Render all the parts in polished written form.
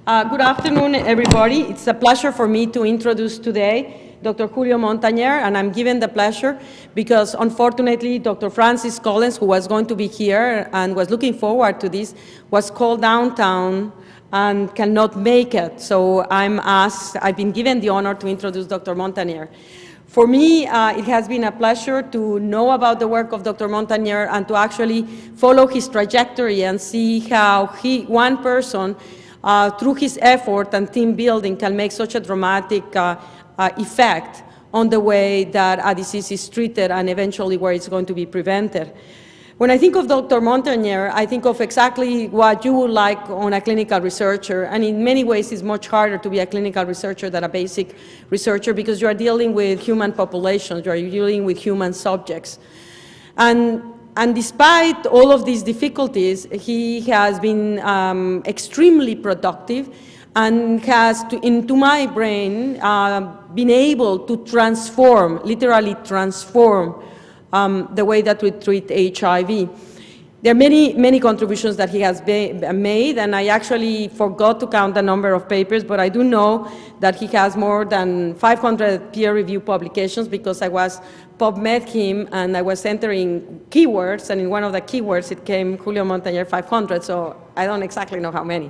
Good afternoon, everybody. It's a pleasure for me to introduce today Dr. Julio Montaner, and I'm given the pleasure because, unfortunately, Dr. Francis Collins, who was going to be here and was looking forward to this, was called downtown and cannot make it. So I've been given the honor to introduce Dr. Montaner. For me, it has been a pleasure to know about the work of Dr. Montaner and to actually follow his trajectory and see how one person, through his effort and team building, can make such a dramatic effect on the way that a disease is treated and eventually where it's going to be prevented. When I think of Dr. Montaner, I think of exactly what you would like on a clinical researcher, and in many ways it's much harder to be a clinical researcher than a basic researcher because you are dealing with human populations, you are dealing with human subjects. And despite all of these difficulties, he has been extremely productive and has, into my brain, been able to transform, literally transform, the way that we treat HIV. There are many contributions that he has made, and I actually forgot to count the number of papers, but I do know that he has more than 500 peer-reviewed publications because I was PubMed him and I was entering keywords, and in one of the keywords it came Julio Montaner 500, so I don't exactly know how many.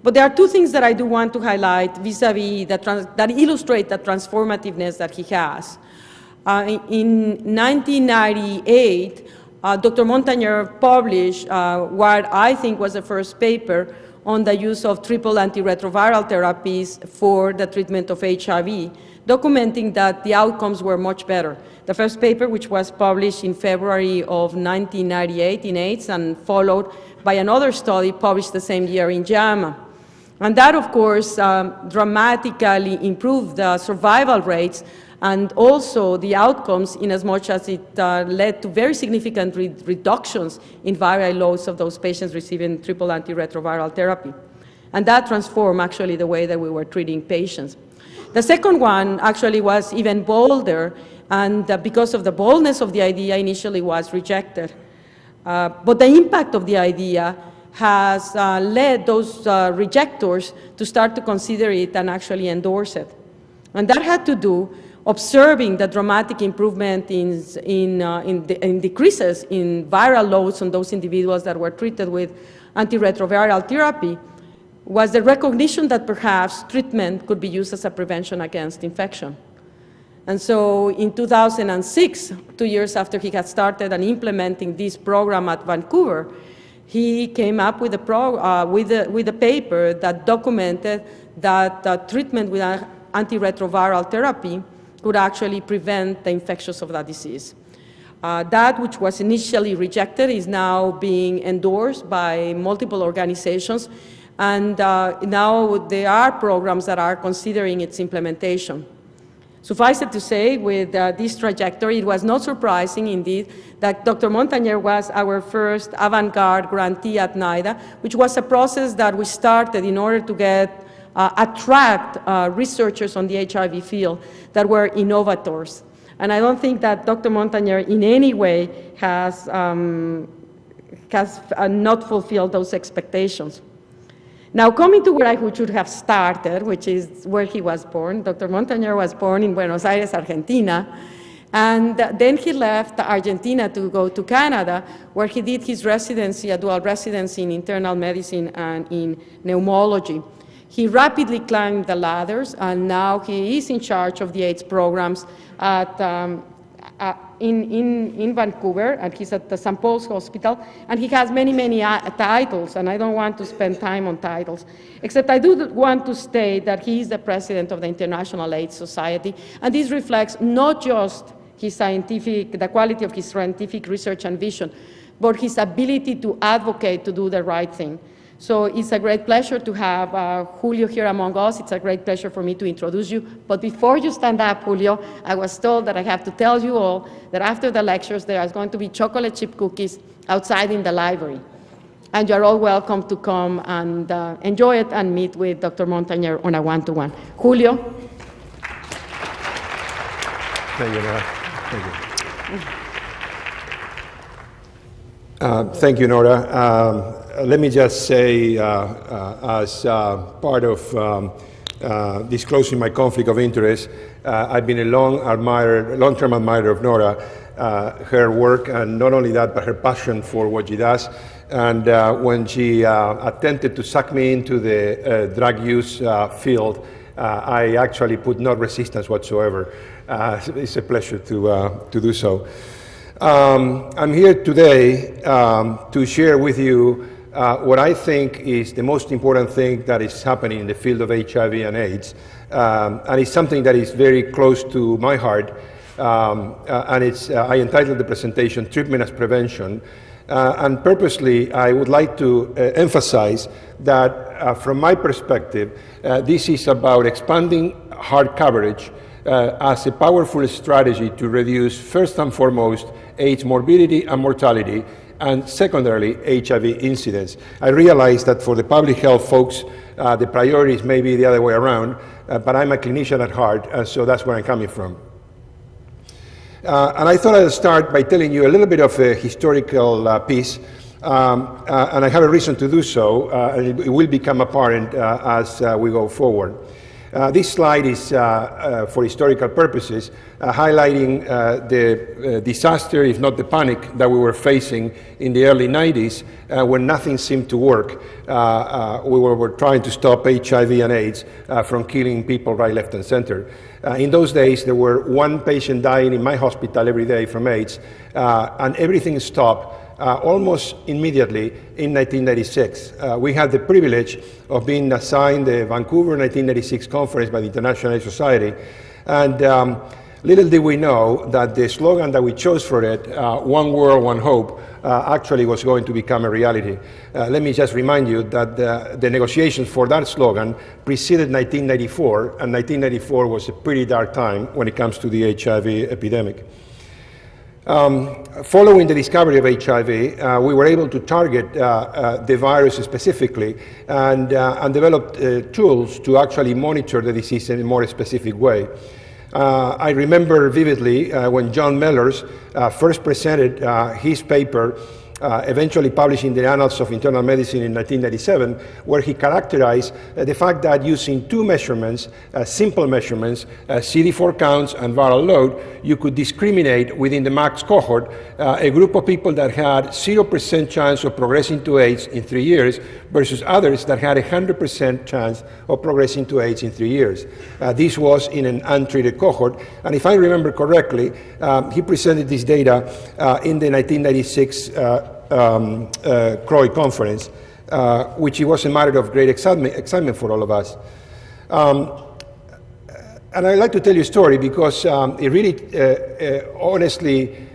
But there are two things that I do want to highlight vis-a-vis that illustrate the transformativeness that he has. In 1998, Dr. Montaner published what I think was the first paper on the use of triple antiretroviral therapies for the treatment of HIV, documenting that the outcomes were much better. The first paper, which was published in February of 1998 in AIDS and followed by another study published the same year in JAMA. And that, of course, dramatically improved the survival rates and also the outcomes in as much as it led to very significant reductions in viral loads of those patients receiving triple antiretroviral therapy. And that transformed actually the way that we were treating patients. The second one actually was even bolder, and because of the boldness of the idea initially was rejected. But the impact of the idea has led those rejectors to start to consider it and actually endorse it. And that had to do observing the dramatic improvement in decreases in viral loads on those individuals that were treated with antiretroviral therapy was the recognition that perhaps treatment could be used as a prevention against infection. And so in 2006, 2 years after he had started and implementing this program at Vancouver, he came up with a paper that documented that treatment with antiretroviral therapy could actually prevent the infections of that disease. That which was initially rejected is now being endorsed by multiple organizations, and now there are programs that are considering its implementation. Suffice it to say, with this trajectory, it was not surprising, indeed, that Dr. Montaner was our first avant-garde grantee at NIDA, which was a process that we started in order to attract researchers on the HIV field that were innovators. And I don't think that Dr. Montaner in any way has not fulfilled those expectations. Now, coming to where I should have started, which is where he was born. Dr. Montaner was born in Buenos Aires, Argentina, and then he left Argentina to go to Canada, where he did his residency, a dual residency in internal medicine and in pneumology. He rapidly climbed the ladders, and now he is in charge of the AIDS programs in Vancouver, and he's at the St. Paul's Hospital, and he has many titles, and I don't want to spend time on titles, except I do want to state that he is the president of the International AIDS Society, and this reflects not just the quality of his scientific research and vision, but his ability to advocate to do the right thing. So it's a great pleasure to have Julio here among us. It's a great pleasure for me to introduce you. But before you stand up, Julio, I was told that I have to tell you all that after the lectures, there is going to be chocolate chip cookies outside in the library. And you're all welcome to come and enjoy it and meet with Dr. Montaner on a one-to-one. Julio? Thank you, Nora. Thank you. Thank you, Nora. Let me just say, as part of disclosing my conflict of interest, I've been a long-term admirer of Nora, her work, and not only that, but her passion for what she does. And when she attempted to suck me into the drug use field, I actually put no resistance whatsoever. It's a pleasure to do so. I'm here today to share with you what I think is the most important thing that is happening in the field of HIV and AIDS. And it's something that is very close to my heart. And I entitled the presentation, Treatment as Prevention. And purposely, I would like to emphasize that from my perspective, this is about expanding HAART coverage as a powerful strategy to reduce, first and foremost, AIDS morbidity and mortality, and secondarily, HIV incidence. I realize that for the public health folks, the priorities may be the other way around, but I'm a clinician at heart, so that's where I'm coming from. And I thought I'd start by telling you a little bit of a historical piece, and I have a reason to do so, and it will become apparent as we go forward. This slide is, for historical purposes, highlighting the disaster, if not the panic, that we were facing in the early 90s when nothing seemed to work. We were trying to stop HIV and AIDS from killing people right, left, and center. In those days, there were one patient dying in my hospital every day from AIDS, and everything stopped almost immediately in 1996. We had the privilege of being assigned the Vancouver 1996 conference by the International AIDS Society, and little did we know that the slogan that we chose for it, One World, One Hope, actually was going to become a reality. Let me just remind you that the negotiations for that slogan preceded 1994, and 1994 was a pretty dark time when it comes to the HIV epidemic. Following the discovery of HIV, we were able to target the virus specifically and develop tools to actually monitor the disease in a more specific way. I remember vividly when John Mellors first presented his paper, eventually published in the Annals of Internal Medicine in 1997, where he characterized the fact that using two measurements, simple measurements, CD4 counts and viral load, you could discriminate within the max cohort a group of people that had 0% chance of progressing to AIDS in 3 years versus others that had 100% chance of progressing to AIDS in 3 years. This was in an untreated cohort, and if I remember correctly, he presented this data in the 1996 CROI conference, which was a matter of great excitement for all of us. And I'd like to tell you a story because it really honestly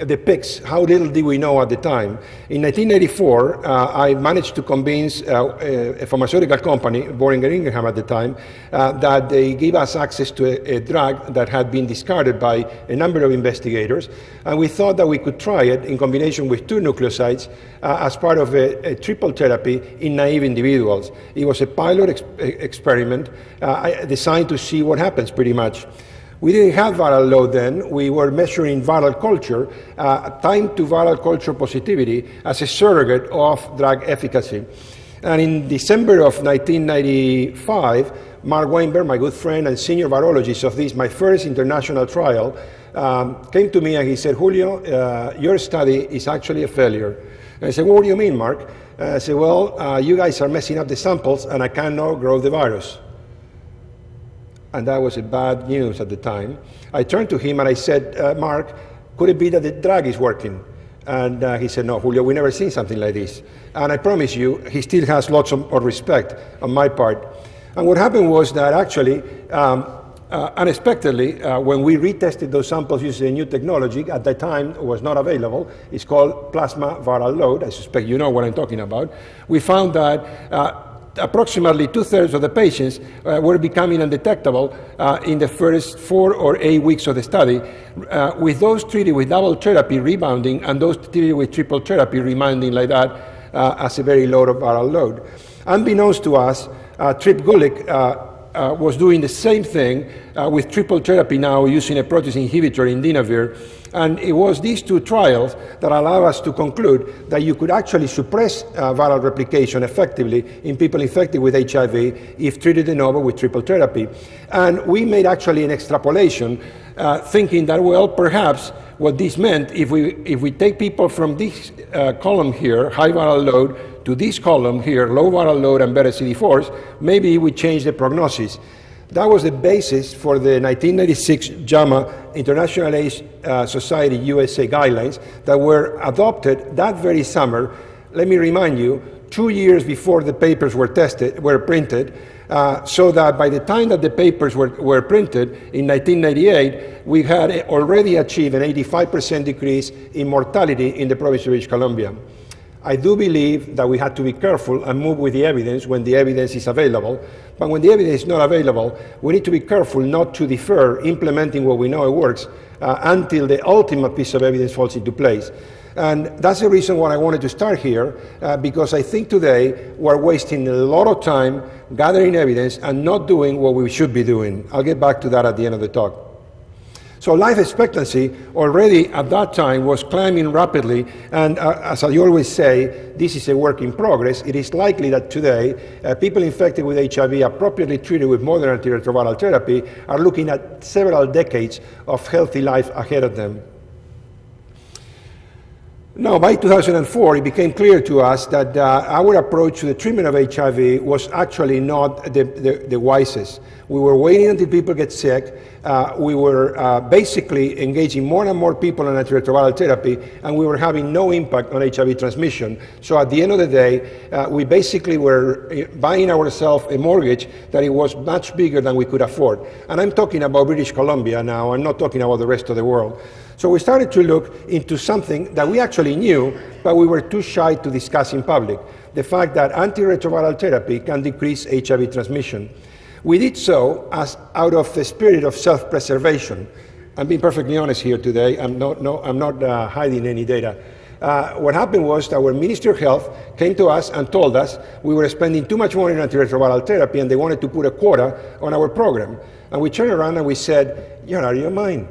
depicts how little did we know at the time. In 1984, I managed to convince a pharmaceutical company, Boehringer Ingelheim at the time, that they gave us access to a drug that had been discarded by a number of investigators, and we thought that we could try it in combination with two nucleosides as part of a triple therapy in naive individuals. It was a pilot experiment designed to see what happens, pretty much. We didn't have viral load then. We were measuring viral culture, time to viral culture positivity as a surrogate of drug efficacy. And in December of 1995, Mark Weinberg, my good friend and senior virologist of this, my first international trial, came to me and he said, Julio, your study is actually a failure. And I said, well, what do you mean, Mark? I said, well, you guys are messing up the samples and I cannot grow the virus. And that was bad news at the time. I turned to him and I said, Mark, could it be that the drug is working? And he said, no, Julio, we've never seen something like this. And I promise you, he still has lots of respect on my part. And what happened was that actually, unexpectedly, when we retested those samples using a new technology, at that time it was not available, it's called plasma viral load, I suspect you know what I'm talking about, we found that approximately 2/3 of the patients were becoming undetectable in the first 4 or 8 weeks of the study, with those treated with double therapy rebounding and those treated with triple therapy rebounding like that as a very low viral load. Unbeknownst to us, Trip Gulick was doing the same thing with triple therapy now using a protease inhibitor, Indinavir. And it was these two trials that allow us to conclude that you could actually suppress viral replication effectively in people infected with HIV if treated de novo with triple therapy. And we made actually an extrapolation thinking that, well, perhaps what this meant, if we take people from this column here, high viral load, to this column here, low viral load and better CD4s, maybe we change the prognosis. That was the basis for the 1996 JAMA International AIDS Society USA guidelines that were adopted that very summer. Let me remind you, 2 years before the papers were printed, so that by the time that the papers were printed in 1998, we had already achieved an 85% decrease in mortality in the province of British Columbia. I do believe that we had to be careful and move with the evidence when the evidence is available. But when the evidence is not available, we need to be careful not to defer implementing what we know it works until the ultimate piece of evidence falls into place. And that's the reason why I wanted to start here, because I think today we're wasting a lot of time gathering evidence and not doing what we should be doing. I'll get back to that at the end of the talk. So life expectancy already at that time was climbing rapidly, and as I always say, this is a work in progress. It is likely that today, people infected with HIV appropriately treated with modern antiretroviral therapy are looking at several decades of healthy life ahead of them. Now, by 2004, it became clear to us that our approach to the treatment of HIV was actually not the wisest. We were waiting until people get sick. We were basically engaging more and more people in antiretroviral therapy, and we were having no impact on HIV transmission. So at the end of the day, we basically were buying ourselves a mortgage that it was much bigger than we could afford. And I'm talking about British Columbia now. I'm not talking about the rest of the world. So we started to look into something that we actually knew, but we were too shy to discuss in public, the fact that antiretroviral therapy can decrease HIV transmission. We did so as out of the spirit of self-preservation. I'm being perfectly honest here today. I'm not hiding any data. What happened was that our Ministry of Health came to us and told us we were spending too much money on antiretroviral therapy and they wanted to put a quota on our program. And we turned around and we said, "You're out of your mind.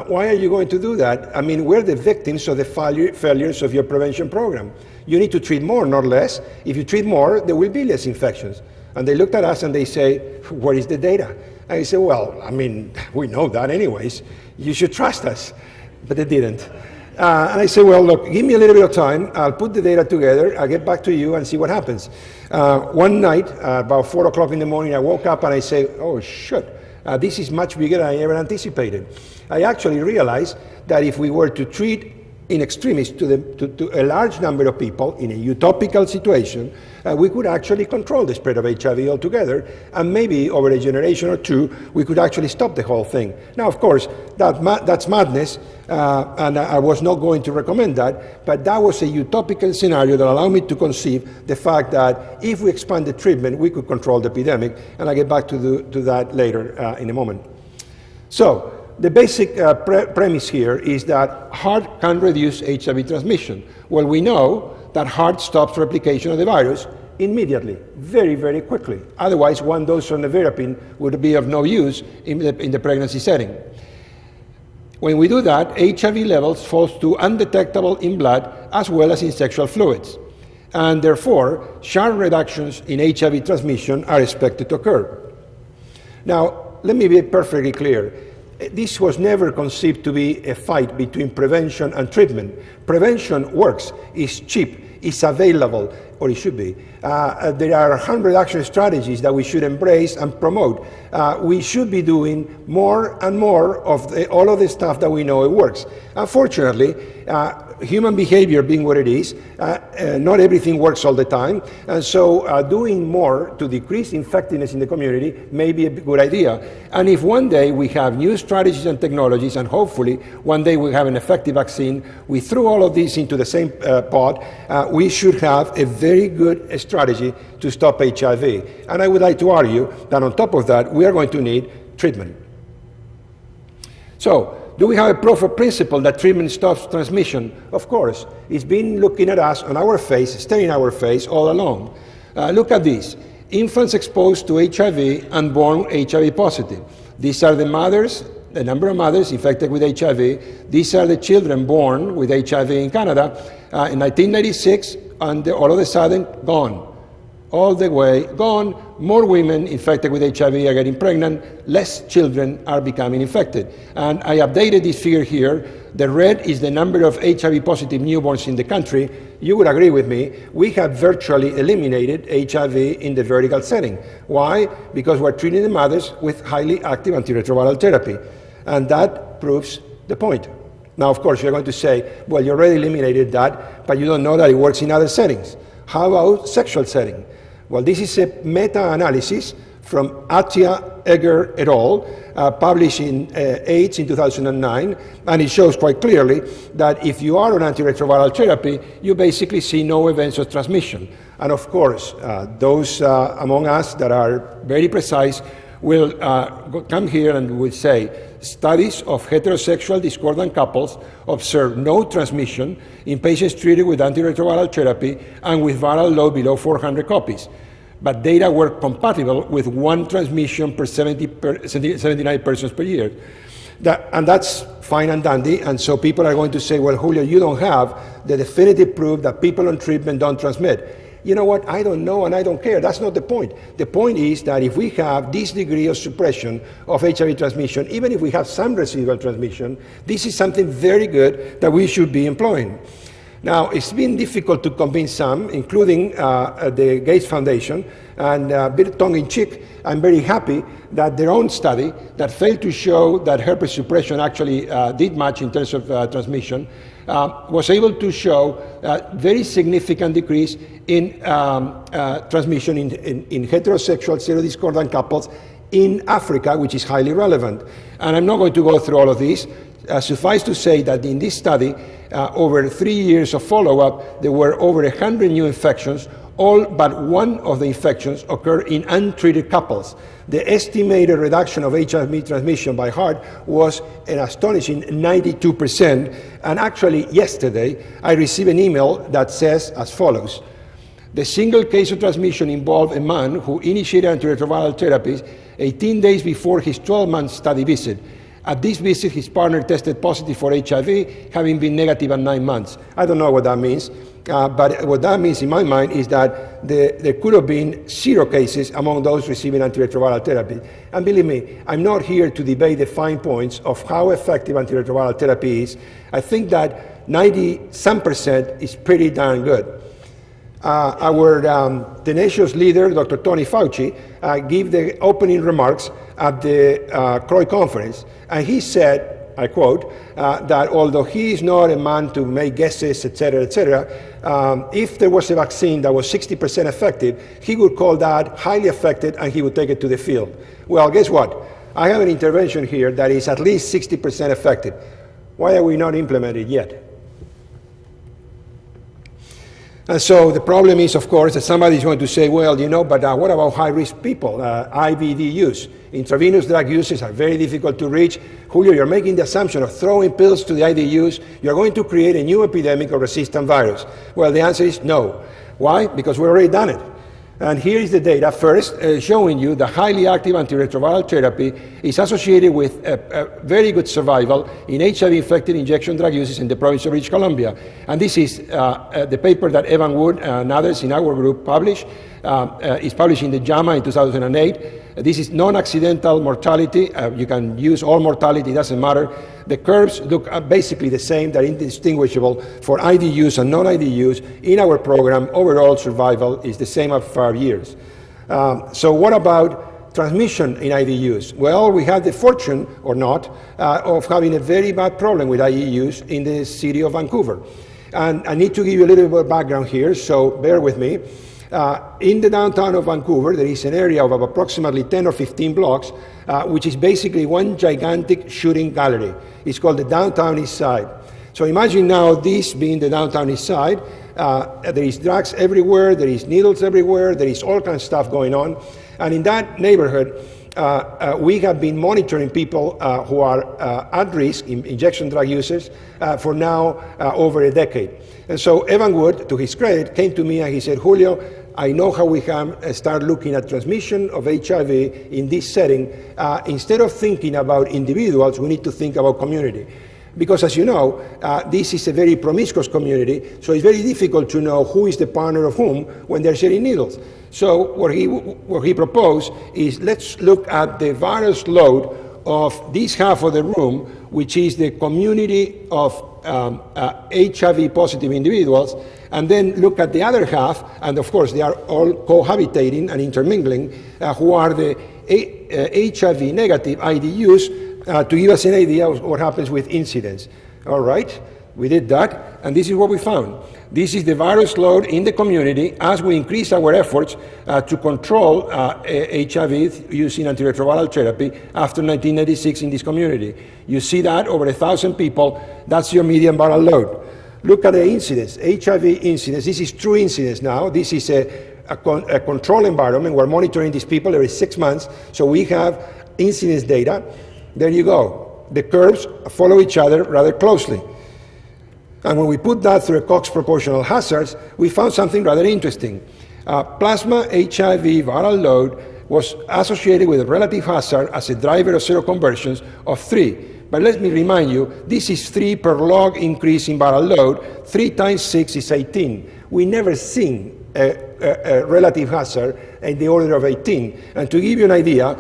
Why are you going to do that? I mean, we're the victims of the failures of your prevention program. You need to treat more, not less. If you treat more, there will be less infections." And they looked at us and they say, "What is the data?" And I said, "Well, I mean, we know that anyways. You should trust us." But they didn't. And I said, "Well, look, give me a little bit of time. I'll put the data together. I'll get back to you and see what happens." One night, about 4 o'clock in the morning, I woke up and I said, "Oh, shit. This is much bigger than I ever anticipated." I actually realized that if we were to treat in extremis to a large number of people in a utopical situation, we could actually control the spread of HIV altogether, and maybe over a generation or two, we could actually stop the whole thing. Now, of course, that's madness, and I was not going to recommend that, but that was a utopical scenario that allowed me to conceive the fact that if we expand the treatment, we could control the epidemic, and I'll get back to that later in a moment. So, the basic premise here is that HAART can reduce HIV transmission. Well, we know that HAART stops replication of the virus immediately, very, very quickly. Otherwise, one dose of nevirapine would be of no use in the pregnancy setting. When we do that, HIV levels fall to undetectable in blood as well as in sexual fluids. And therefore, sharp reductions in HIV transmission are expected to occur. Now, let me be perfectly clear. This was never conceived to be a fight between prevention and treatment. Prevention works, is cheap, is available, or it should be. There are harm reduction strategies that we should embrace and promote. We should be doing more and more of all of the stuff that we know it works. Unfortunately, human behavior being what it is, not everything works all the time, and so doing more to decrease infectiveness in the community may be a good idea. And if one day we have new strategies and technologies, and hopefully one day we have an effective vaccine, we threw all of these into the same pot, we should have a very good strategy to stop HIV. And I would like to argue that on top of that, we are going to need treatment. So, do we have a proof of principle that treatment stops transmission? Of course. It's been looking at us on our face, staring our face all along. Look at this. infants exposed to HIV and born HIV positive. These are the mothers, the number of mothers infected with HIV. These are the children born with HIV in Canada in 1996, and all of a sudden, gone. All the way gone. More women infected with HIV are getting pregnant, less children are becoming infected. And I updated this figure here. The red is the number of HIV positive newborns in the country. You would agree with me, we have virtually eliminated HIV in the vertical setting. Why? Because we're treating the mothers with highly active antiretroviral therapy. And that proves the point. Now, of course, you're going to say, well, you already eliminated that, but you don't know that it works in other settings. How about sexual setting? Well, this is a meta-analysis from Attia, Egger et al., published in AIDS in 2009, and it shows quite clearly that if you are on antiretroviral therapy, you basically see no events of transmission. And of course, those among us that are very precise will come here and will say, studies of heterosexual discordant couples observe no transmission in patients treated with antiretroviral therapy and with viral load below 400 copies. But data were compatible with one transmission per 79 persons per year. And that's fine and dandy, and so people are going to say, well, Julio, you don't have the definitive proof that people on treatment don't transmit. You know what, I don't know and I don't care. That's not the point. The point is that if we have this degree of suppression of HIV transmission, even if we have some residual transmission, this is something very good that we should be employing. Now, it's been difficult to convince some, including the Gates Foundation, and a bit tongue-in-cheek, I'm very happy that their own study that failed to show that herpes suppression actually did much in terms of transmission, was able to show a very significant decrease in transmission in heterosexual serodiscordant couples in Africa, which is highly relevant. And I'm not going to go through all of these. Suffice to say that in this study, over 3 years of follow-up, there were over 100 new infections. All but one of the infections occurred in untreated couples. The estimated reduction of HIV transmission by HAART was an astonishing 92%. And actually, yesterday, I received an email that says as follows: the single case of transmission involved a man who initiated antiretroviral therapies 18 days before his 12-month study visit. At this visit, his partner tested positive for HIV, having been negative at 9 months. I don't know what that means, but what that means in my mind is that there could have been 0 cases among those receiving antiretroviral therapy. And believe me, I'm not here to debate the fine points of how effective antiretroviral therapy is. I think that 90% is pretty darn good. Our tenacious leader, Dr. Tony Fauci, gave the opening remarks at the CROI conference, and he said, I quote, that although he is not a man to make guesses, etc., if there was a vaccine that was 60% effective, he would call that highly effective and he would take it to the field. Well, guess what? I have an intervention here that is at least 60% effective. Why are we not implemented yet? And so the problem is, of course, that somebody is going to say, well, you know, but what about high-risk people, IVD use? Intravenous drug uses are very difficult to reach. Julio, you're making the assumption of throwing pills to the IDUs. You're going to create a new epidemic of resistant virus. Well, the answer is no. Why? Because we've already done it. And here is the data first showing you the highly active antiretroviral therapy is associated with a very good survival in HIV-infected injection drug uses in the province of British Columbia. And this is the paper that Evan Wood and others in our group published. It's published in the JAMA in 2008. This is non-accidental mortality. You can use all mortality, it doesn't matter. The curves look basically the same. They're indistinguishable for IDUs and non-IDUs. In our program, overall survival is the same at 5 years. So what about transmission in IDUs? Well, we have the fortune, or not, of having a very bad problem with IDUs in the city of Vancouver. And I need to give you a little bit of background here, so bear with me. In the downtown of Vancouver, there is an area of approximately 10 or 15 blocks, which is basically one gigantic shooting gallery. It's called the Downtown East Side. So imagine now this being the Downtown East Side. There is drugs everywhere, there is needles everywhere, there is all kinds of stuff going on. And in that neighborhood, we have been monitoring people who are at risk, injection drug users, for now over a decade. And so Evan Wood, to his credit, came to me and he said, Julio, I know how we can start looking at transmission of HIV in this setting. Instead of thinking about individuals, we need to think about community. Because as you know, this is a very promiscuous community, so it's very difficult to know who is the partner of whom when they're sharing needles. So what he proposed is, let's look at the virus load of this half of the room, which is the community of HIV positive individuals, and then look at the other half, and of course they are all cohabitating and intermingling, who are the HIV negative IDUs, to give us an idea of what happens with incidence. All right, we did that, and this is what we found. This is the virus load in the community as we increase our efforts to control HIV using antiretroviral therapy after 1996 in this community. You see that over 1,000 people, that's your median viral load. Look at the incidence, HIV incidence. This is true incidence now. This is a control environment. We're monitoring these people every 6 months, so we have incidence data. There you go. The curves follow each other rather closely. And when we put that through a Cox proportional hazards, we found something rather interesting. Plasma HIV viral load was associated with a relative hazard as a driver of seroconversions of 3. But let me remind you, this is 3 per log increase in viral load. 3 times 6 is 18. We never seen a relative hazard in the order of 18. And to give you an idea,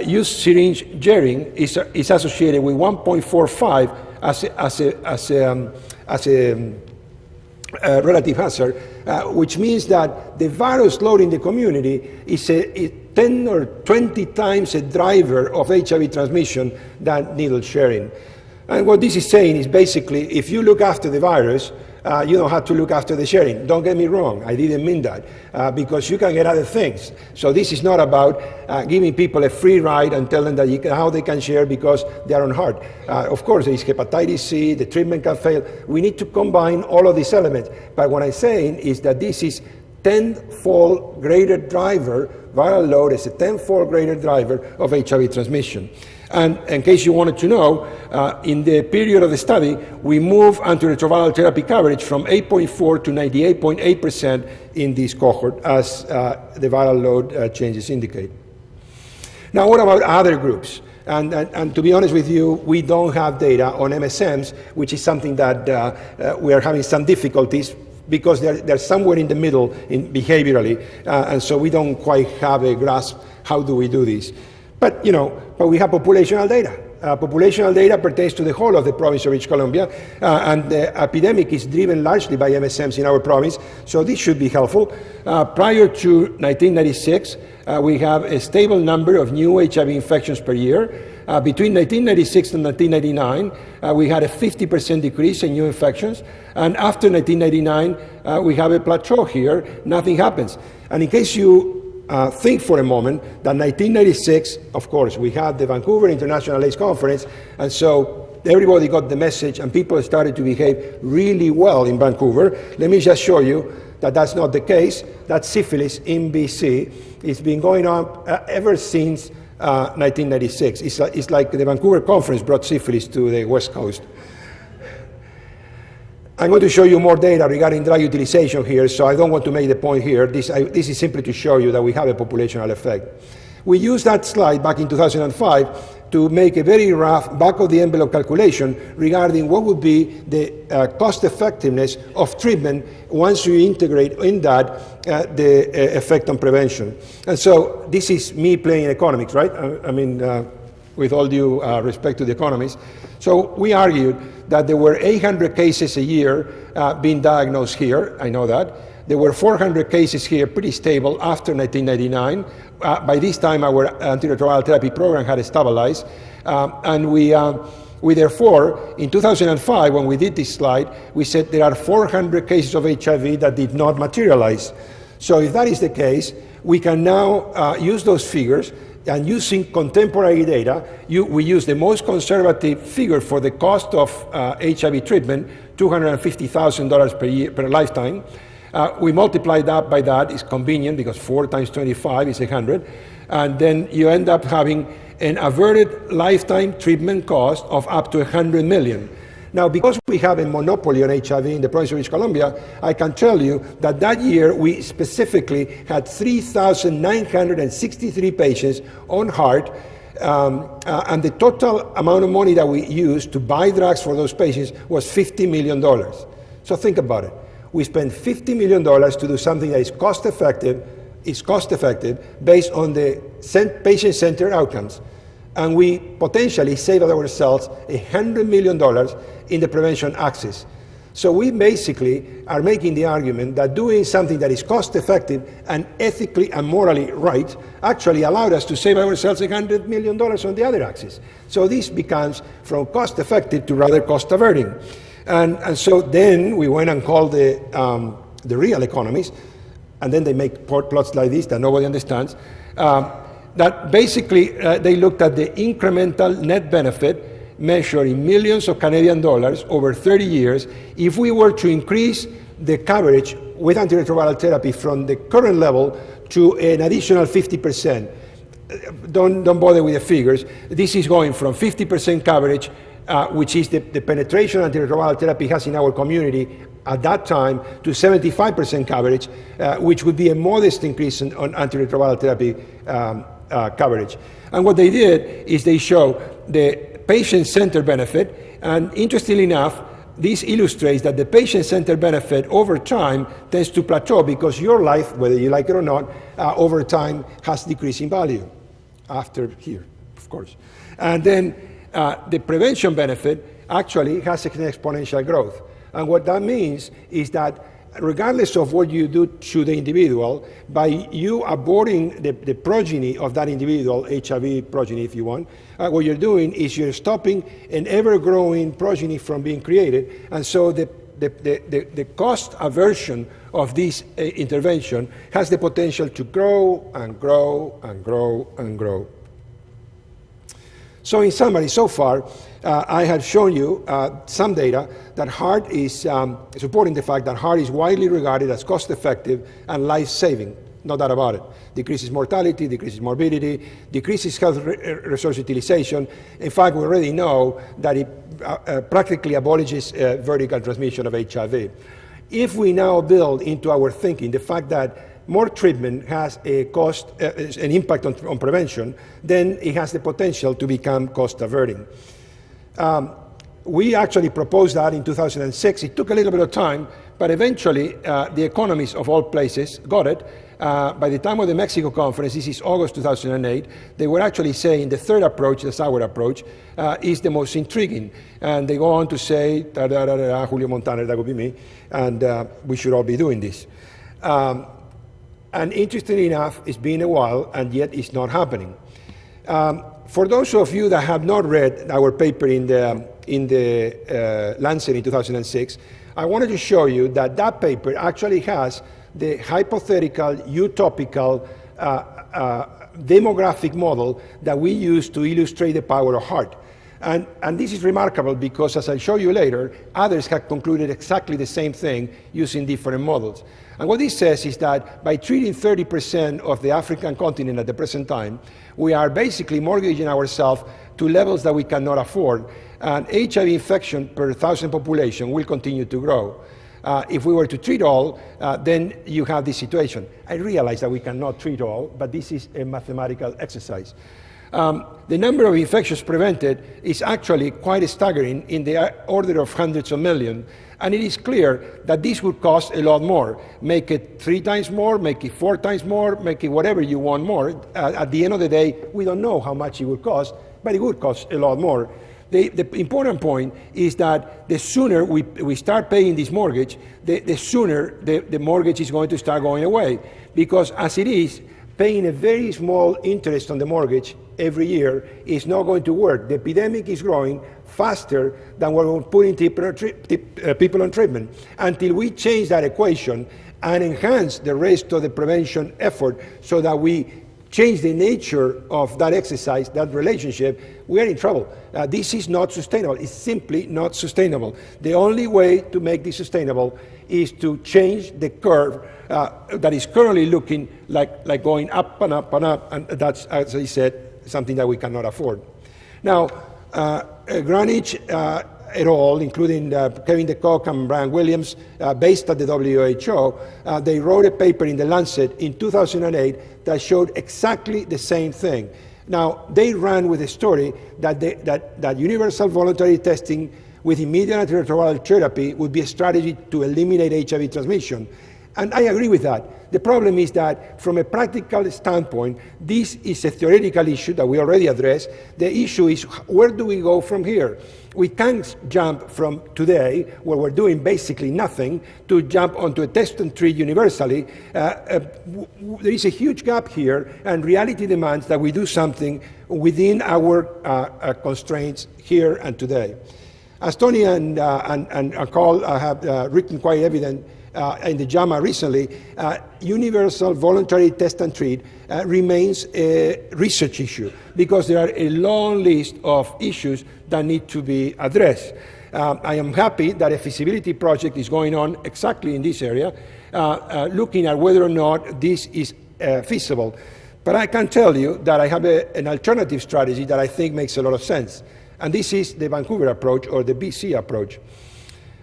used syringe gearing is associated with 1.45 as a relative hazard, which means that the virus load in the community is 10 or 20 times a driver of HIV transmission than needle sharing. And what this is saying is basically, if you look after the virus, you don't have to look after the sharing. Don't get me wrong, I didn't mean that, because you can get other things. So this is not about giving people a free ride and telling them that how they can share because they are on HAART. Of course, there is hepatitis C, the treatment can fail. We need to combine all of these elements. But what I'm saying is that this is 10-fold greater driver, viral load is a 10-fold greater driver of HIV transmission. And in case you wanted to know, in the period of the study, we moved antiretroviral therapy coverage from 8.4 to 98.8% in this cohort, as the viral load changes indicate. Now, what about other groups? And to be honest with you, we don't have data on MSMs, which is something that we are having some difficulties because they're somewhere in the middle behaviorally, and so we don't quite have a grasp how do we do this. But we have populational data. Populational data pertains to the whole of the province of British Columbia, and the epidemic is driven largely by MSMs in our province, so this should be helpful. Prior to 1996, we have a stable number of new HIV infections per year. Between 1996 and 1999, we had a 50% decrease in new infections, and after 1999, we have a plateau here, nothing happens. And in case you think for a moment that 1996, of course, we had the Vancouver International AIDS Conference, and so everybody got the message and people started to behave really well in Vancouver. Let me just show you that that's not the case. That syphilis in BC. It's been going on ever since 1996. It's like the Vancouver Conference brought syphilis to the West Coast. I'm going to show you more data regarding drug utilization here, so I don't want to make the point here. This is simply to show you that we have a populational effect. We used that slide back in 2005 to make a very rough back-of-the-envelope calculation regarding what would be the cost effectiveness of treatment once you integrate in that the effect on prevention. And so this is me playing economics, right? I mean, with all due respect to the economists. So we argued that there were 800 cases a year being diagnosed here, I know that. There were 400 cases here, pretty stable, after 1999. By this time, our antiretroviral therapy program had stabilized. And we therefore, in 2005, when we did this slide, we said there are 400 cases of HIV that did not materialize. So if that is the case, we can now use those figures, and using contemporary data, we use the most conservative figure for the cost of HIV treatment, $250,000 per year, per lifetime. We multiply that by that. It's convenient because 4 times 25 is 100. And then you end up having an averted lifetime treatment cost of up to $100 million. Now, because we have a monopoly on HIV in the province of British Columbia, I can tell you that that year we specifically had 3,963 patients on HAART, and the total amount of money that we used to buy drugs for those patients was $50 million. So think about it. We spent $50 million to do something that is cost-effective based on the patient-centered outcomes. And we potentially saved ourselves $100 million in the prevention axis. So we basically are making the argument that doing something that is cost-effective and ethically and morally right actually allowed us to save ourselves $100 million on the other axis. So this becomes from cost-effective to rather cost-averting. And so then we went and called the real economists, and then they make plots like this that nobody understands, that basically they looked at the incremental net benefit measured in millions of Canadian dollars over 30 years if we were to increase the coverage with antiretroviral therapy from the current level to an additional 50%. Don't bother with the figures. This is going from 50% coverage, which is the penetration antiretroviral therapy has in our community at that time, to 75% coverage, which would be a modest increase on antiretroviral therapy coverage. And what they did is they show the patient-centered benefit, and interestingly enough, this illustrates that the patient-centered benefit over time tends to plateau because your life, whether you like it or not, over time has decreasing value after here, of course. And then the prevention benefit actually has an exponential growth. And what that means is that regardless of what you do to the individual, by you aborting the progeny of that individual, HIV progeny if you want, what you're doing is you're stopping an ever-growing progeny from being created. And so the cost aversion of this intervention has the potential to grow and grow and grow and grow. So in summary, so far, I have shown you some data that HAART is supporting the fact that HAART is widely regarded as cost-effective and life-saving, no doubt about it. Decreases mortality, decreases morbidity, decreases health resource utilization. In fact, we already know that it practically abolishes vertical transmission of HIV. If we now build into our thinking the fact that more treatment has a cost, an impact on prevention, then it has the potential to become cost-averting. We actually proposed that in 2006. It took a little bit of time, but eventually the economists of all places got it. By the time of the Mexico conference, this is August 2008, they were actually saying the third approach, the sour approach, is the most intriguing. And they go on to say, Julio Montaner, that would be me, and we should all be doing this. And interestingly enough, it's been a while, and yet it's not happening. For those of you that have not read our paper in the Lancet in 2006, I wanted to show you that that paper actually has the hypothetical, utopical demographic model that we use to illustrate the power of HAART. And this is remarkable because, as I'll show you later, others have concluded exactly the same thing using different models. And what this says is that by treating 30% of the African continent at the present time, we are basically mortgaging ourselves to levels that we cannot afford. And HIV infection per 1,000 population will continue to grow. If we were to treat all, then you have this situation. I realize that we cannot treat all, but this is a mathematical exercise. The number of infections prevented is actually quite staggering, in the order of hundreds of millions. And it is clear that this would cost a lot more. Make it 3 times more, make it 4 times more, make it whatever you want more. At the end of the day, we don't know how much it would cost, but it would cost a lot more. The important point is that the sooner we start paying this mortgage, the sooner the mortgage is going to start going away. Because as it is, paying a very small interest on the mortgage every year is not going to work. The epidemic is growing faster than we're putting people on treatment. Until we change that equation and enhance the rest of the prevention effort so that we change the nature of that exercise, that relationship, we are in trouble. This is not sustainable. It's simply not sustainable. The only way to make this sustainable is to change the curve that is currently looking like going up and up and up, and that's, as I said, something that we cannot afford. Now, Greenwich et al., including Kevin DeCock and Brian Williams, based at the WHO, they wrote a paper in The Lancet in 2008 that showed exactly the same thing. Now, they ran with a story that universal voluntary testing with immediate antiretroviral therapy would be a strategy to eliminate HIV transmission. And I agree with that. The problem is that from a practical standpoint, this is a theoretical issue that we already addressed. The issue is, where do we go from here? We can't jump from today, where we're doing basically nothing, to jump onto a test and treat universally. There is a huge gap here, and reality demands that we do something within our constraints here and today. As Tony and Carl have written quite evident in the JAMA recently, universal voluntary test and treat remains a research issue because there are a long list of issues that need to be addressed. I am happy that a feasibility project is going on exactly in this area, looking at whether or not this is feasible. But I can tell you that I have an alternative strategy that I think makes a lot of sense. And this is the Vancouver approach, or the BC approach.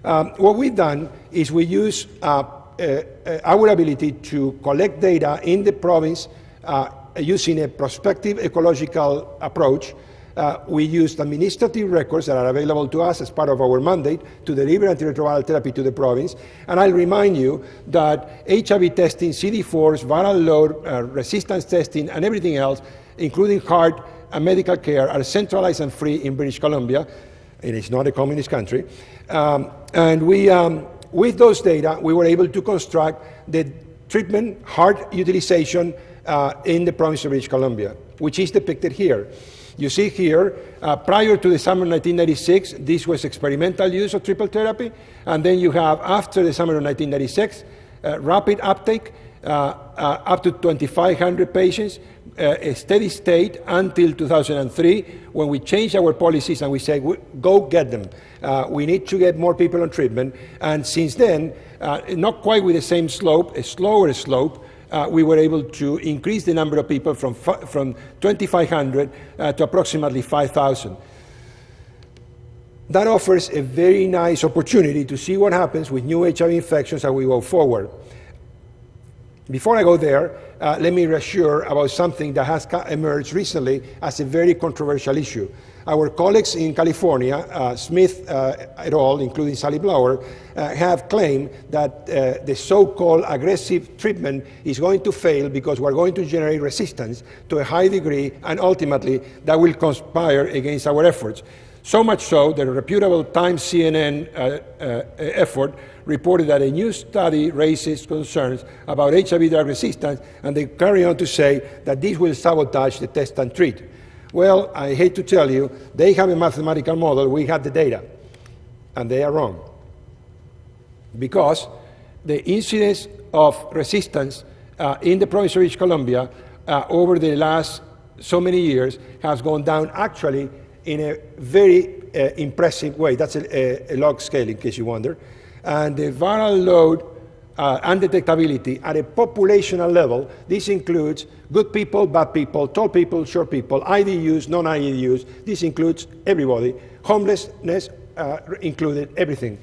What we've done is we use our ability to collect data in the province using a prospective ecological approach. We used administrative records that are available to us as part of our mandate to deliver antiretroviral therapy to the province. And I'll remind you that HIV testing, CD4s, viral load, resistance testing, and everything else, including HAART and medical care, are centralized and free in British Columbia. It is not a communist country. And we, with those data, we were able to construct the treatment HAART utilization in the province of British Columbia, which is depicted here. You see here, prior to the summer of 1996, this was experimental use of triple therapy. And then you have, after the summer of 1996, rapid uptake, up to 2,500 patients, a steady state until 2003, when we changed our policies and we said, go get them. We need to get more people on treatment. And since then, not quite with the same slope, a slower slope, we were able to increase the number of people from 2,500 to approximately 5,000. That offers a very nice opportunity to see what happens with new HIV infections as we go forward. Before I go there, let me reassure about something that has emerged recently as a very controversial issue. Our colleagues in California, Smith et al., including Sally Blower, have claimed that the so-called aggressive treatment is going to fail because we're going to generate resistance to a high degree, and ultimately that will conspire against our efforts. So much so that a reputable Times CNN effort reported that a new study raises concerns about HIV drug resistance, and they carry on to say that this will sabotage the test and treat. Well, I hate to tell you, they have a mathematical model, we have the data, and they are wrong. Because the incidence of resistance in the province of British Columbia over the last so many years has gone down actually in a very impressive way. That's a log scale, in case you wonder. And the viral load undetectability at a populational level, this includes good people, bad people, tall people, short people, IDUs, non-IDUs, this includes everybody, homelessness included, everything.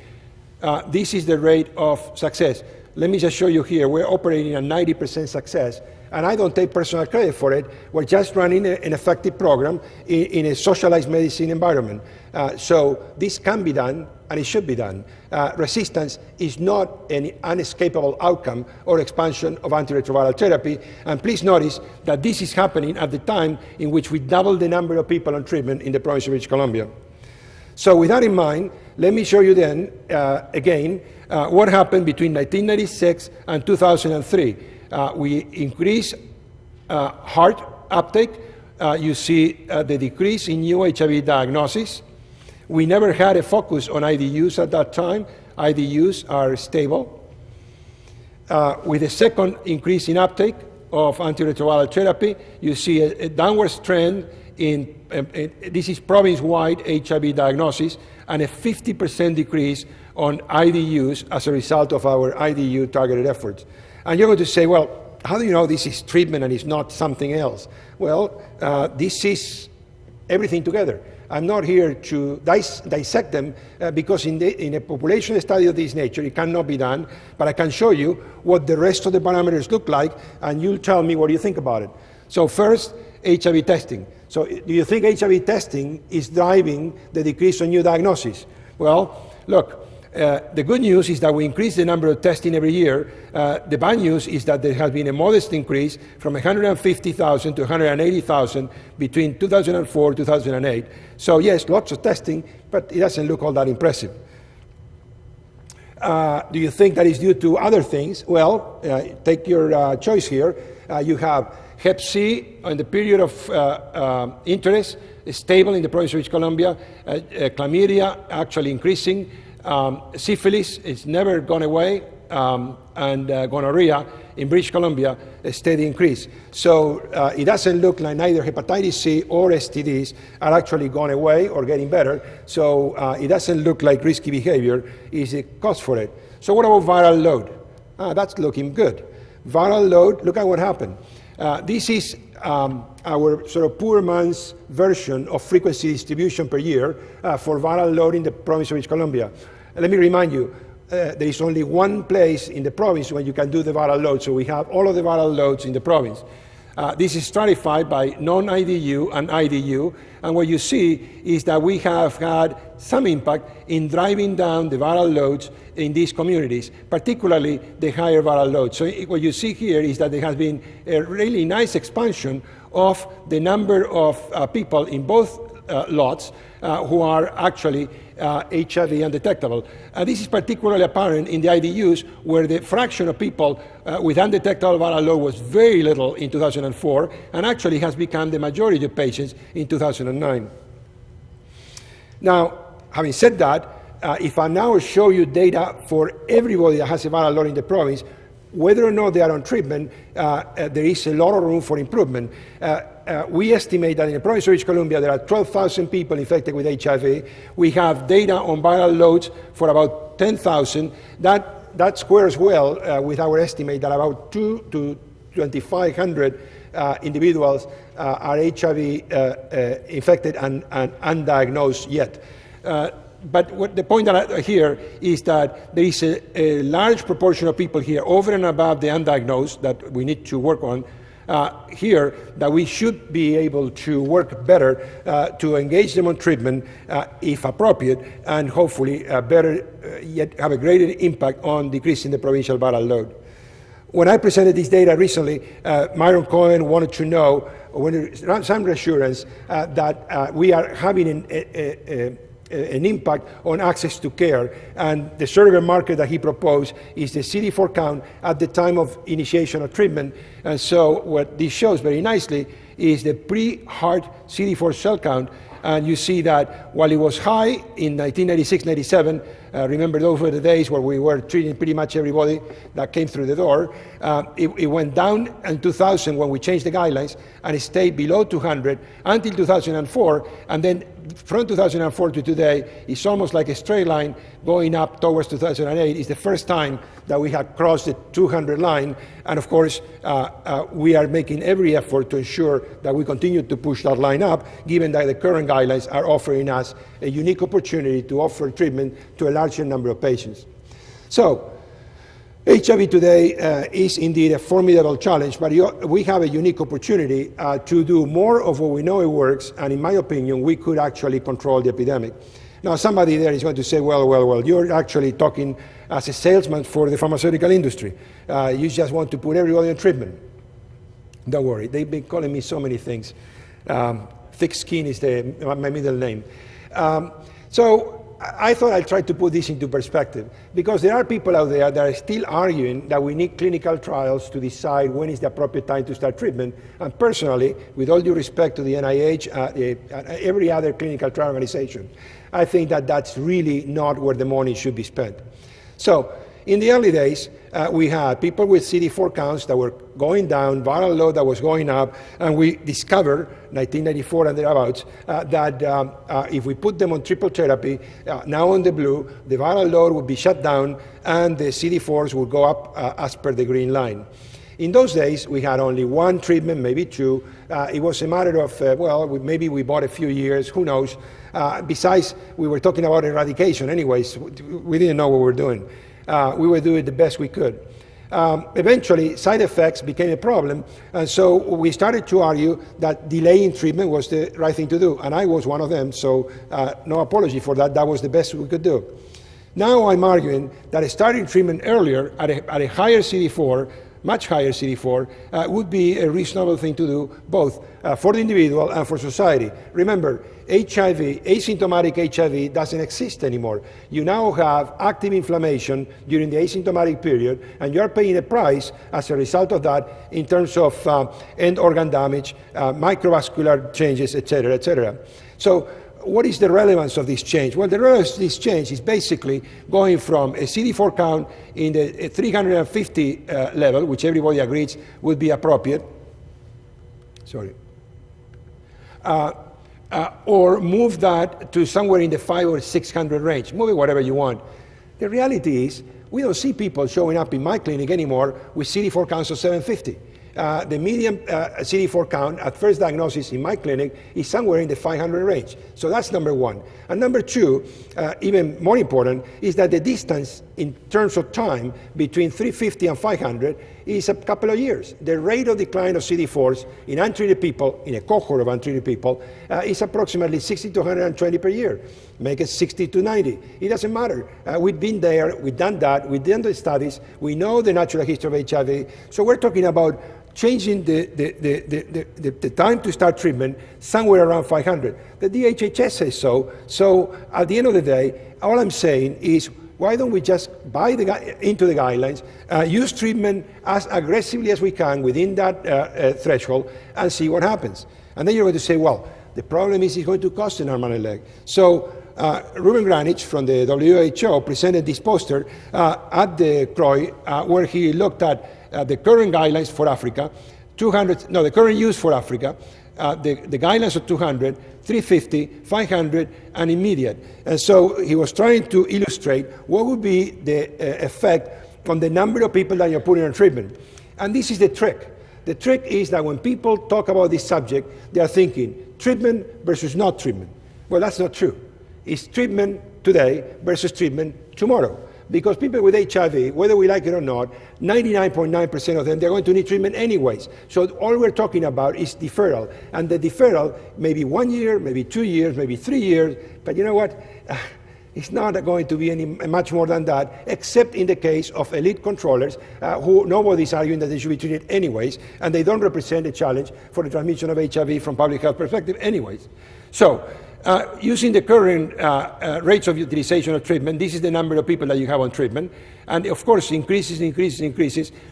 This is the rate of success. Let me just show you here, we're operating at 90% success. And I don't take personal credit for it. We're just running an effective program in a socialized medicine environment. So this can be done, and it should be done. Resistance is not an unescapable outcome or expansion of antiretroviral therapy. And please notice that this is happening at the time in which we double the number of people on treatment in the province of British Columbia. So with that in mind, let me show you then, again, what happened between 1996 and 2003. We increased HAART uptake. You see the decrease in new HIV diagnosis. We never had a focus on IDUs at that time. IDUs are stable. With a second increase in uptake of antiretroviral therapy, you see a downward trend in, this is province-wide HIV diagnosis, and a 50% decrease on IDUs as a result of our IDU targeted efforts. And you're going to say, well, how do you know this is treatment and it's not something else? Well, this is everything together. I'm not here to dissect them because in a population study of this nature, it cannot be done, but I can show you what the rest of the parameters look like, and you'll tell me what you think about it. So first, HIV testing. So do you think HIV testing is driving the decrease in new diagnoses? Well, look, the good news is that we increase the number of testing every year. The bad news is that there has been a modest increase from 150,000 to 180,000 between 2004 and 2008. So yes, lots of testing, but it doesn't look all that impressive. Do you think that is due to other things? Well, take your choice here. You have Hep C in the period of interest, stable in the province of British Columbia, chlamydia actually increasing, syphilis is never gone away, and gonorrhea in British Columbia, a steady increase. So it doesn't look like neither hepatitis C or STDs are actually gone away or getting better. So it doesn't look like risky behavior is a cause for it. So what about viral load? That's looking good. Viral load, look at what happened. This is our sort of poor man's version of frequency distribution per year for viral load in the province of British Columbia. Let me remind you, there is only one place in the province where you can do the viral load, so we have all of the viral loads in the province. This is stratified by non-IDU and IDU, and what you see is that we have had some impact in driving down the viral loads in these communities, particularly the higher viral loads. So what you see here is that there has been a really nice expansion of the number of people in both lots who are actually HIV undetectable. This is particularly apparent in the IDUs, where the fraction of people with undetectable viral load was very little in 2004, and actually has become the majority of patients in 2009. Now, having said that, if I now show you data for everybody that has a viral load in the province, whether or not they are on treatment, there is a lot of room for improvement. We estimate that in the province of British Columbia, there are 12,000 people infected with HIV. We have data on viral loads for about 10,000. That squares well with our estimate that about 2,000 to 2,500 individuals are HIV infected and undiagnosed yet. But what the point here is that there is a large proportion of people here over and above the undiagnosed that we need to work on here, that we should be able to work better to engage them on treatment if appropriate, and hopefully better yet have a greater impact on decreasing the provincial viral load. When I presented this data recently, Myron Cohen wanted to know, some reassurance that we are having an impact on access to care, and the surrogate marker that he proposed is the CD4 count at the time of initiation of treatment. And so what this shows very nicely is the pre-HAART CD4 cell count, and you see that while it was high in 1996-97, remember those were the days where we were treating pretty much everybody that came through the door. It went down in 2000 when we changed the guidelines, and it stayed below 200 until 2004, and then from 2004 to today, it's almost like a straight line going up towards 2008. It's the first time that we have crossed the 200 line, and of course, we are making every effort to ensure that we continue to push that line up, given that the current guidelines are offering us a unique opportunity to offer treatment to a larger number of patients. So, HIV today is indeed a formidable challenge, but we have a unique opportunity to do more of what we know it works, and in my opinion, we could actually control the epidemic. Now, somebody there is going to say, well, you're actually talking as a salesman for the pharmaceutical industry. You just want to put everybody on treatment. Don't worry, they've been calling me so many things. Thick skin is my middle name. So I thought I'd try to put this into perspective, because there are people out there that are still arguing that we need clinical trials to decide when is the appropriate time to start treatment. And personally, with all due respect to the NIH and every other clinical trial organization, I think that that's really not where the money should be spent. So in the early days, we had people with CD4 counts that were going down, viral load that was going up, and we discovered, 1994 and thereabouts, that if we put them on triple therapy, now on the blue, the viral load would be shut down and the CD4s would go up as per the green line. In those days, we had only one treatment, maybe two. It was a matter of, maybe we bought a few years, who knows. Besides, we were talking about eradication anyways. We didn't know what we were doing. We were doing the best we could. Eventually, side effects became a problem, and so we started to argue that delaying treatment was the right thing to do, and I was one of them, so no apology for that. That was the best we could do. Now I'm arguing that starting treatment earlier at a higher CD4, much higher CD4, would be a reasonable thing to do, both for the individual and for society. Remember, HIV, asymptomatic HIV, doesn't exist anymore. You now have active inflammation during the asymptomatic period, and you're paying a price as a result of that in terms of end organ damage, microvascular changes, etc., etc. So what is the relevance of this change? Well, the relevance of this change is basically going from a CD4 count in the 350 level, which everybody agrees would be appropriate, or move that to somewhere in the 500 or 600 range. Move it whatever you want. The reality is, we don't see people showing up in my clinic anymore with CD4 counts of 750. The median CD4 count at first diagnosis in my clinic is somewhere in the 500 range. So that's number one. And number two, even more important, is that the distance in terms of time between 350 and 500 is a couple of years. The rate of decline of CD4s in untreated people, in a cohort of untreated people, is approximately 60 to 120 per year. Make it 60 to 90. It doesn't matter. We've been there, we've done that, we've done the studies, we know the natural history of HIV. So we're talking about changing the time to start treatment somewhere around 500. The DHHS says so. So at the end of the day, all I'm saying is, why don't we just buy into the guidelines, use treatment as aggressively as we can within that threshold, and see what happens. And then you're going to say, well, the problem is it's going to cost an arm and a leg. So Ruben Granich from the WHO presented this poster at the CROI, where he looked at the current guidelines for Africa, the current use for Africa, the guidelines of 200, 350, 500, and immediate. And so he was trying to illustrate what would be the effect on the number of people that you're putting on treatment. And this is the trick. The trick is that when people talk about this subject, they are thinking treatment versus not treatment. Well, that's not true. It's treatment today versus treatment tomorrow. Because people with HIV, whether we like it or not, 99.9% of them, they're going to need treatment anyways. So all we're talking about is deferral. And the deferral may be 1 year, maybe 2 years, maybe 3 years, but you know what? It's not going to be any much more than that, except in the case of elite controllers, who nobody's arguing that they should be treated anyways, and they don't represent a challenge for the transmission of HIV from public health perspective anyways. So, using the current rates of utilization of treatment, this is the number of people that you have on treatment, and of course increases.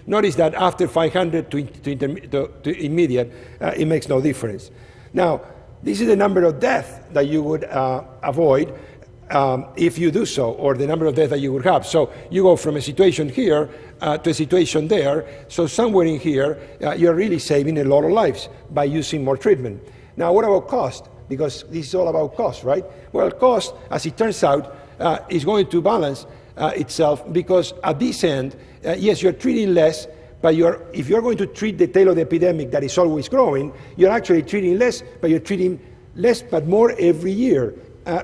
Notice that after 500 to immediate, it makes no difference. Now, this is the number of deaths that you would avoid if you do so, or the number of deaths that you would have. So you go from a situation here to a situation there, so somewhere in here, you're really saving a lot of lives by using more treatment. Now, what about cost? Because this is all about cost, right? Well, cost, as it turns out, is going to balance itself, because at this end, yes, you're treating less, but if you're going to treat the tail of the epidemic that is always growing, you're actually treating less, but you're treating less but more every year,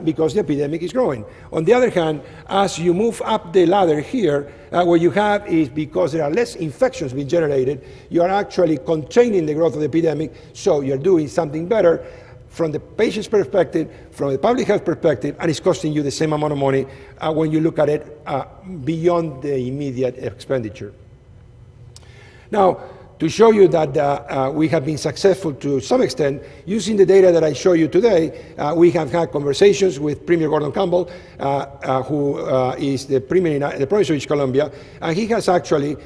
because the epidemic is growing. On the other hand, as you move up the ladder here, what you have is, because there are less infections being generated, you are actually containing the growth of the epidemic, so you're doing something better from the patient's perspective, from the public health perspective, and it's costing you the same amount of money when you look at it beyond the immediate expenditure. Now, to show you that we have been successful to some extent, using the data that I show you today, we have had conversations with Premier Gordon Campbell, who is the Premier in the province of British Columbia, and he has actually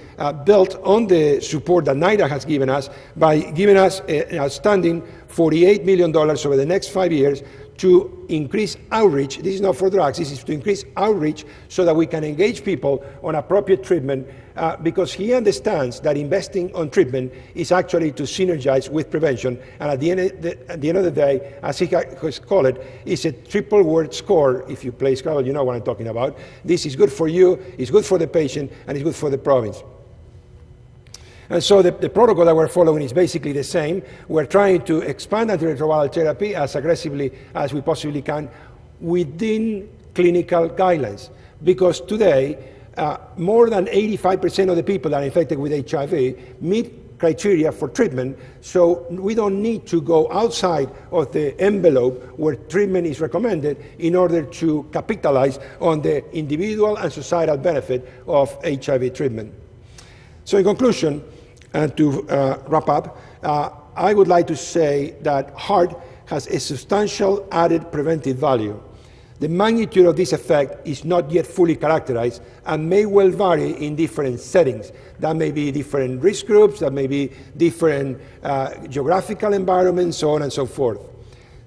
built on the support that NIDA has given us by giving us an outstanding $48 million over the next 5 years to increase outreach. This is not for drugs, this is to increase outreach so that we can engage people on appropriate treatment, because he understands that investing on treatment is actually to synergize with prevention, and at the end of the day, as he has called it, it's a triple word score. If you play Scrabble, you know what I'm talking about. This is good for you, it's good for the patient, and it's good for the province. And so the protocol that we're following is basically the same. We're trying to expand antiretroviral therapy as aggressively as we possibly can within clinical guidelines. Because today, more than 85% of the people that are infected with HIV meet criteria for treatment, so we don't need to go outside of the envelope where treatment is recommended in order to capitalize on the individual and societal benefit of HIV treatment. So in conclusion, and to wrap up, I would like to say that HAART has a substantial added preventive value. The magnitude of this effect is not yet fully characterized and may well vary in different settings. That may be different risk groups, that may be different geographical environments, so on and so forth.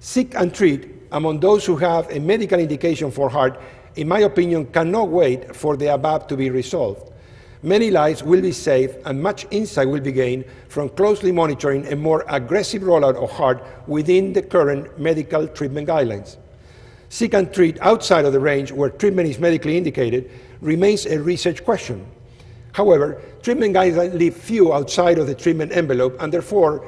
Seek and treat among those who have a medical indication for HAART, in my opinion, cannot wait for the above to be resolved. Many lives will be saved and much insight will be gained from closely monitoring a more aggressive rollout of HAART within the current medical treatment guidelines. Seek and treat outside of the range where treatment is medically indicated remains a research question. However, treatment guidelines leave few outside of the treatment envelope, and therefore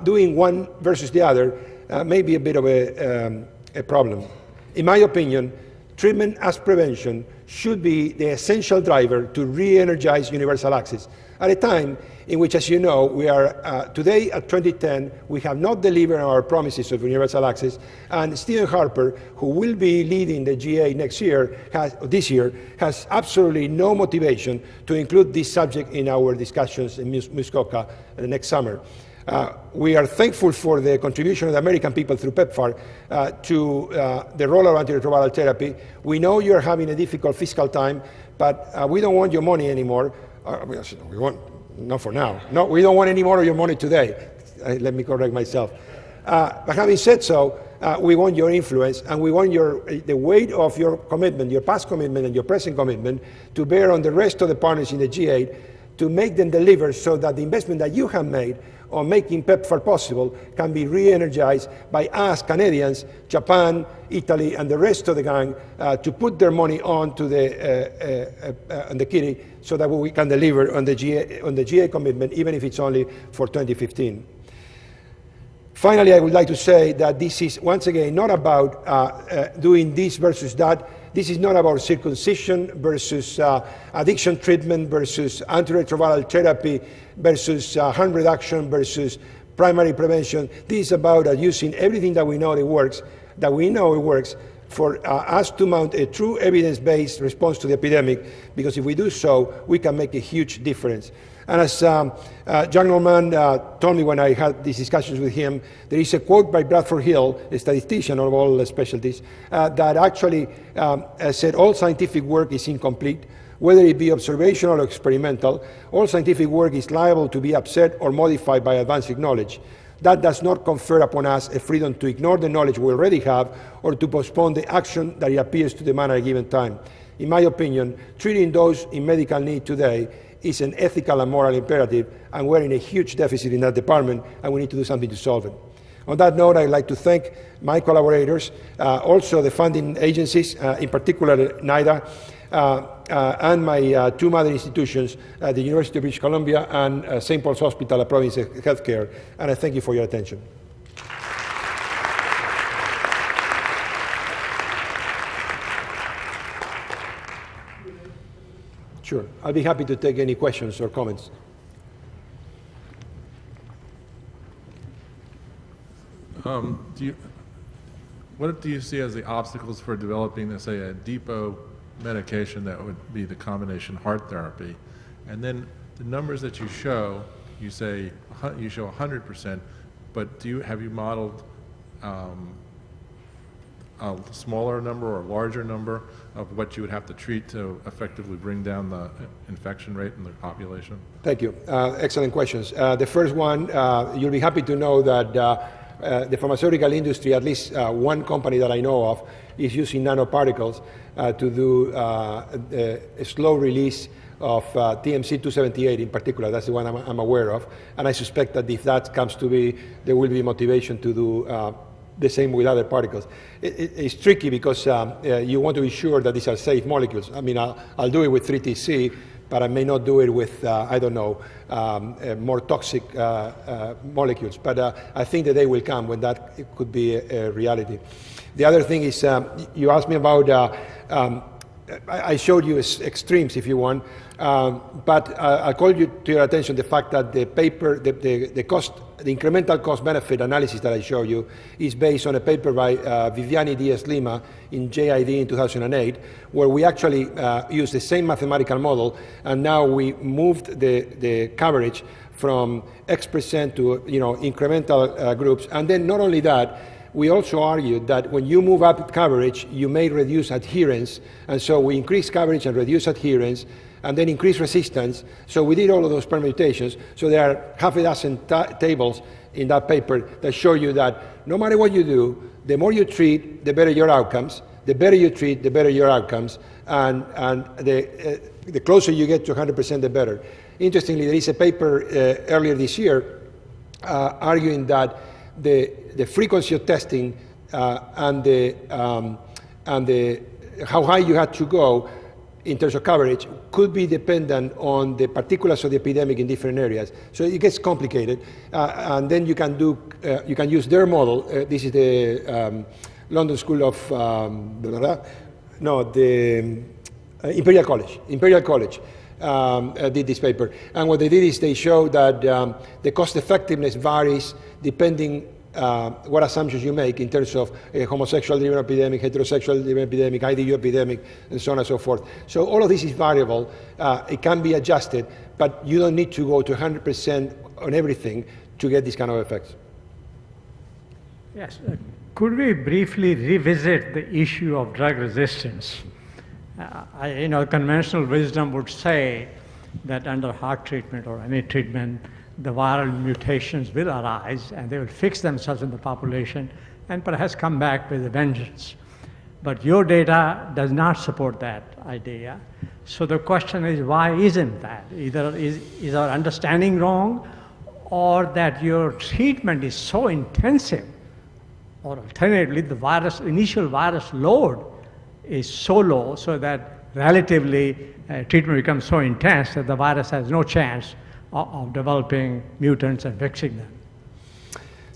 doing one versus the other may be a bit of a problem. In my opinion, treatment as prevention should be the essential driver to re-energize universal access at a time in which, as you know, we are today at 2010, we have not delivered on our promises of universal access, and Stephen Harper, who will be leading the GA this year, has absolutely no motivation to include this subject in our discussions in Muskoka next summer. We are thankful for the contribution of the American people through PEPFAR to the rollout of antiretroviral therapy. We know you're having a difficult fiscal time, but we don't want your money anymore. Not for now. No, we don't want any more of your money today. Let me correct myself. But having said so, we want your influence, and we want the weight of your commitment, your past commitment and your present commitment, to bear on the rest of the partners in the G8 to make them deliver, so that the investment that you have made on making PEPFAR possible can be re-energized by us, Canadians, Japan, Italy, and the rest of the gang to put their money onto the kitty, so that we can deliver on the GA commitment, even if it's only for 2015. Finally, I would like to say that this is, once again, not about doing this versus that. This is not about circumcision versus addiction treatment versus antiretroviral therapy versus harm reduction versus primary prevention. This is about using everything that we know it works, for us to mount a true evidence-based response to the epidemic, because if we do so, we can make a huge difference. And as John Norman told me when I had these discussions with him, there is a quote by Bradford Hill, a statistician of all specialties, that actually said all scientific work is incomplete, whether it be observational or experimental. All scientific work is liable to be upset or modified by advancing knowledge. That does not confer upon us a freedom to ignore the knowledge we already have or to postpone the action that it appears to demand at a given time. In my opinion, treating those in medical need today is an ethical and moral imperative, and we're in a huge deficit in that department, and we need to do something to solve it. On that note, I'd like to thank my collaborators, also the funding agencies, in particular NIDA, and my two mother institutions, the University of British Columbia and St. Paul's Hospital, a Province Healthcare, and I thank you for your attention. Sure, I'll be happy to take any questions or comments. What do you see as the obstacles for developing, let's say, a depot medication that would be the combination HAART therapy? And then the numbers that you show, you say you show 100%, but have you modeled a smaller number or a larger number of what you would have to treat to effectively bring down the infection rate in the population? Thank you. Excellent questions. The first one, you'll be happy to know that the pharmaceutical industry, at least one company that I know of, is using nanoparticles to do a slow release of TMC 278 in particular. That's the one I'm aware of. And I suspect that if that comes to be, there will be motivation to do the same with other particles. It's tricky because you want to be sure that these are safe molecules. I mean, I'll do it with 3TC, but I may not do it with, I don't know, more toxic molecules. But I think the day will come when that could be a reality. The other thing is, you asked me about, I showed you extremes if you want, but I called to your attention the fact that the paper, the incremental cost benefit analysis that I showed you is based on a paper by Viviani Diaz Lima in JID in 2008, where we actually used the same mathematical model, and now we moved the coverage from X% to incremental groups. And then not only that, we also argued that when you move up coverage, you may reduce adherence, and so we increase coverage and reduce adherence, and then increase resistance. So we did all of those permutations. So there are half a dozen tables in that paper that show you that no matter what you do, the more you treat, the better your outcomes. The better you treat, the better your outcomes, and the closer you get to 100%, the better. Interestingly, there is a paper earlier this year arguing that the frequency of testing and how high you had to go in terms of coverage could be dependent on the particulars of the epidemic in different areas. So it gets complicated, and then you can use their model. This is the London School of Imperial College. Imperial College did this paper, and what they did is they showed that the cost effectiveness varies depending what assumptions you make in terms of a homosexual-driven epidemic, heterosexual-driven epidemic, IDU epidemic, and so on and so forth. So all of this is variable. It can be adjusted, but you don't need to go to 100% on everything to get these kind of effects. Yes. Could we briefly revisit the issue of drug resistance? Conventional wisdom would say that under HAART treatment or any treatment, the viral mutations will arise and they will fix themselves in the population and perhaps come back with a vengeance. But your data does not support that idea. So the question is, why isn't that? Either is our understanding wrong, or that your treatment is so intensive, or alternatively, the initial virus load is so low so that relatively treatment becomes so intense that the virus has no chance of developing mutants and fixing them.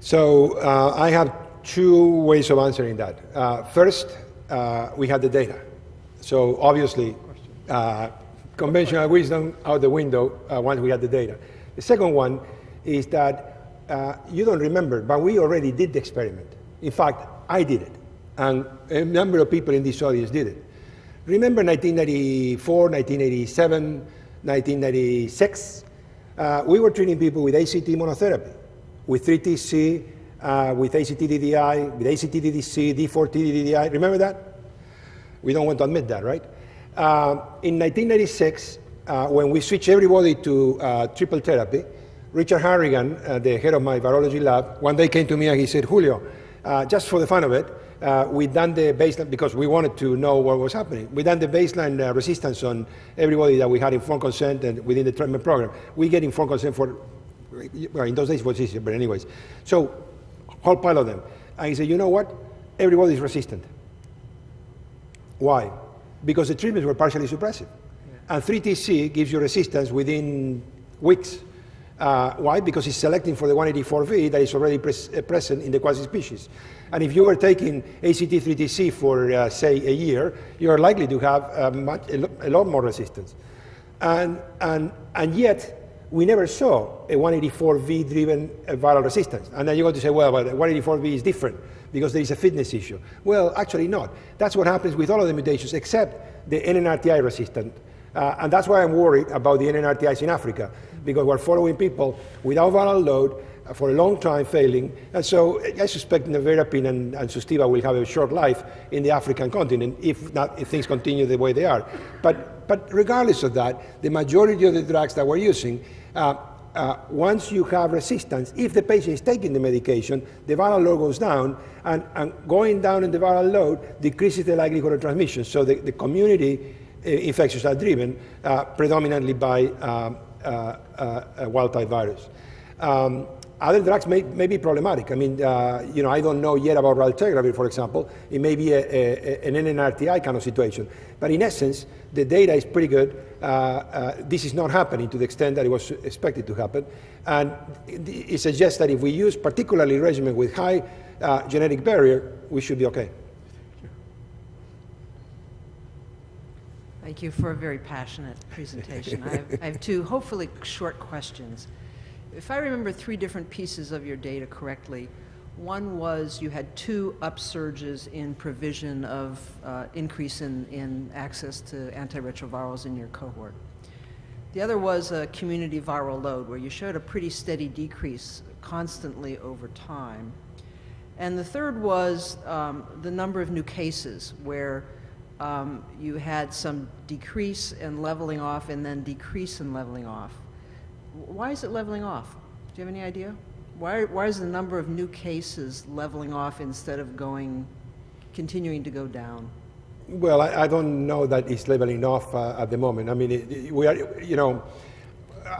So I have two ways of answering that. First, we have the data. So obviously, conventional wisdom out the window once we had the data. The second one is that you don't remember, but we already did the experiment. In fact, I did it, and a number of people in this audience did it. Remember 1994, 1987, 1996? We were treating people with ACT monotherapy, with 3TC, with ACT-DDI, with ACT-DDC, D4T-DDI. Remember that? We don't want to admit that, right? In 1996, when we switched everybody to triple therapy, Richard Harrigan, the head of my virology lab, one day came to me and he said, Julio, just for the fun of it, we done the baseline, because we wanted to know what was happening. We done the baseline resistance on everybody that we had informed consent and within the treatment program. We get informed consent for, well, in those days it was easier, but anyways. So, whole pile of them. And he said, you know what? Everybody is resistant. Why? Because the treatments were partially suppressive. And 3TC gives you resistance within weeks. Why? Because it's selecting for the 184V that is already present in the quasi-species. And if you were taking ACT3TC for, say, a year, you are likely to have a lot more resistance. And yet, we never saw a 184V-driven viral resistance. And then you're going to say, well, but 184V is different because there is a fitness issue. Well, actually not. That's what happens with all of the mutations except the NNRTI resistant. And that's why I'm worried about the NNRTIs in Africa, because we're following people without viral load for a long time failing. And so I suspect Nevirapine and Sustiva will have a short life in the African continent if things continue the way they are. But regardless of that, the majority of the drugs that we're using, once you have resistance, if the patient is taking the medication, the viral load goes down, and going down in the viral load decreases the likelihood of transmission. So the community infections are driven predominantly by wild-type virus. Other drugs may be problematic. I mean, I don't know yet about raltegravir, for example. It may be an NNRTI kind of situation. But in essence, the data is pretty good. This is not happening to the extent that it was expected to happen. And it suggests that if we use particularly regimen with high genetic barrier, we should be okay. Thank you for a very passionate presentation. I have two hopefully short questions. If I remember 3 different pieces of your data correctly, one was you had 2 upsurges in provision of increase in access to antiretrovirals in your cohort. The other was a community viral load, where you showed a pretty steady decrease constantly over time. And the third was the number of new cases, where you had some decrease and leveling off and then decrease and leveling off. Why is it leveling off? Do you have any idea? Why is the number of new cases leveling off instead of continuing to go down? Well, I don't know that it's leveling off at the moment. I mean, we are,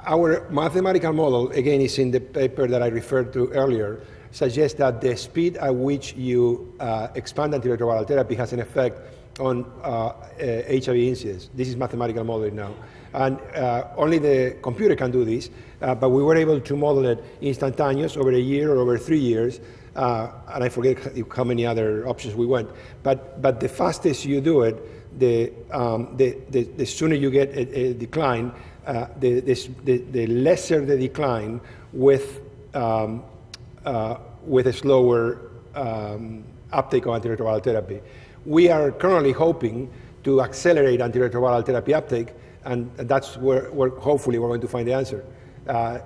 our mathematical model, again, is in the paper that I referred to earlier, suggests that the speed at which you expand antiretroviral therapy has an effect on HIV incidence. This is mathematical modeling now. And only the computer can do this, but we were able to model it instantaneous over a year or over 3 years, and I forget how many other options we went. But the fastest you do it, the sooner you get a decline, the lesser the decline with a slower uptake of antiretroviral therapy. We are currently hoping to accelerate antiretroviral therapy uptake, and that's where hopefully we're going to find the answer.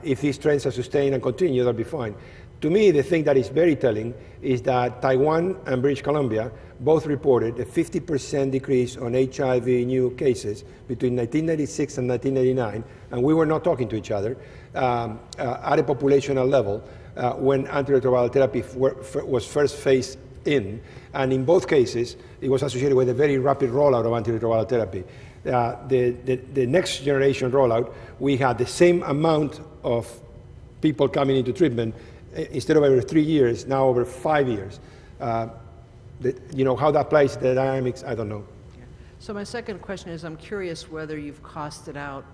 If these trends are sustained and continue, that'll be fine. To me, the thing that is very telling is that Taiwan and British Columbia both reported a 50% decrease on HIV new cases between 1996 and 1999, and we were not talking to each other at a populational level when antiretroviral therapy was first phased in, and in both cases, it was associated with a very rapid rollout of antiretroviral therapy. The next generation rollout, we had the same amount of people coming into treatment instead of over 3 years, now over 5 years. How that plays the dynamics, I don't know. Yeah. So my second question is, I'm curious whether you've costed out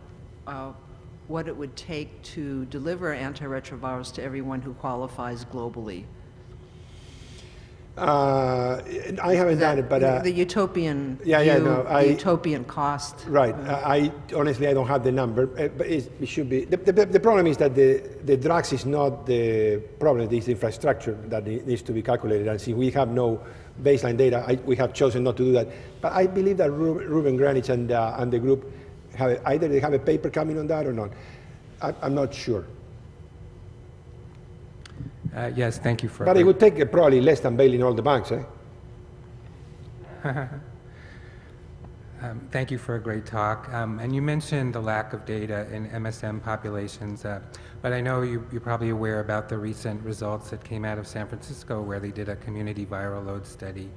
what it would take to deliver antiretrovirals to everyone who qualifies globally. I haven't done it, but the utopian utopian cost. Right. Honestly, I don't have the number, but it should be. The problem is that the drugs is not the problem. It's the infrastructure that needs to be calculated. And since we have no baseline data, we have chosen not to do that. But I believe that Ruben Granich and the group either they have a paper coming on that or not. I'm not sure. Yes, thank you for. But it would take probably less than bailing all the banks, eh? Thank you for a great talk. And you mentioned the lack of data in MSM populations, but I know you're probably aware about the recent results that came out of San Francisco, where they did a community viral load study,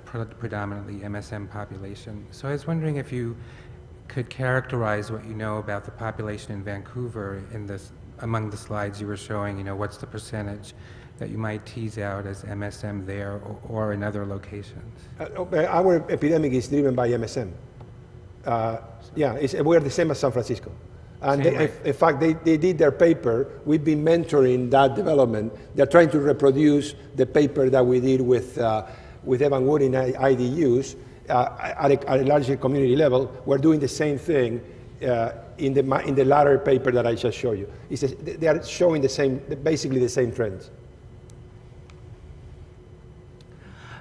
predominantly MSM population. So I was wondering if you could characterize what you know about the population in Vancouver in this. Among the slides you were showing, what's the percentage that you might tease out as MSM there or in other locations? Our epidemic is driven by MSM. We're the same as San Francisco. And in fact, they did their paper. We've been mentoring that development. They're trying to reproduce the paper that we did with Evan Wood in IDUs at a larger community level. We're doing the same thing in the latter paper that I just showed you. They are showing basically the same trends.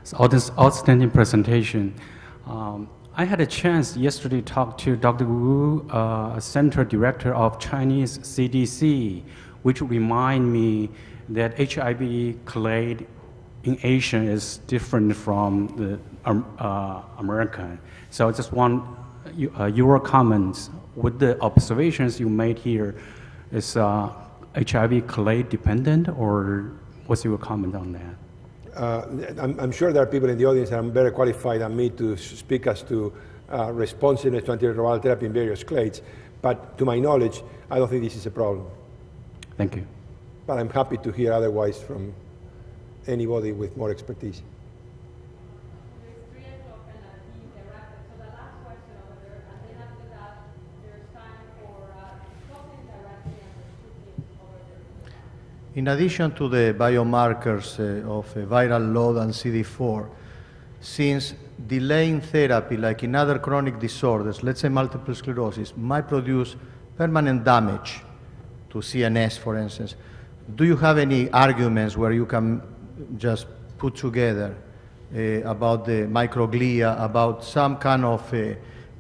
So this outstanding presentation. I had a chance yesterday to talk to Dr. Wu, Center Director of Chinese CDC, which remind me that HIV clade in Asian is different from the American. So I just want your comments. With the observations you made here, is HIV clade dependent, or what's your comment on that? I'm sure there are people in the audience that are better qualified than me to speak as to responsiveness to antiretroviral therapy in various clades, but to my knowledge, I don't think this is a problem. Thank you. but I'm happy to hear otherwise from anybody with more expertise. In addition to the biomarkers of viral load and CD4, since delaying therapy, like in other chronic disorders, let's say multiple sclerosis, might produce permanent damage to CNS, for instance, do you have any arguments where you can just put together about the microglia, about some kind of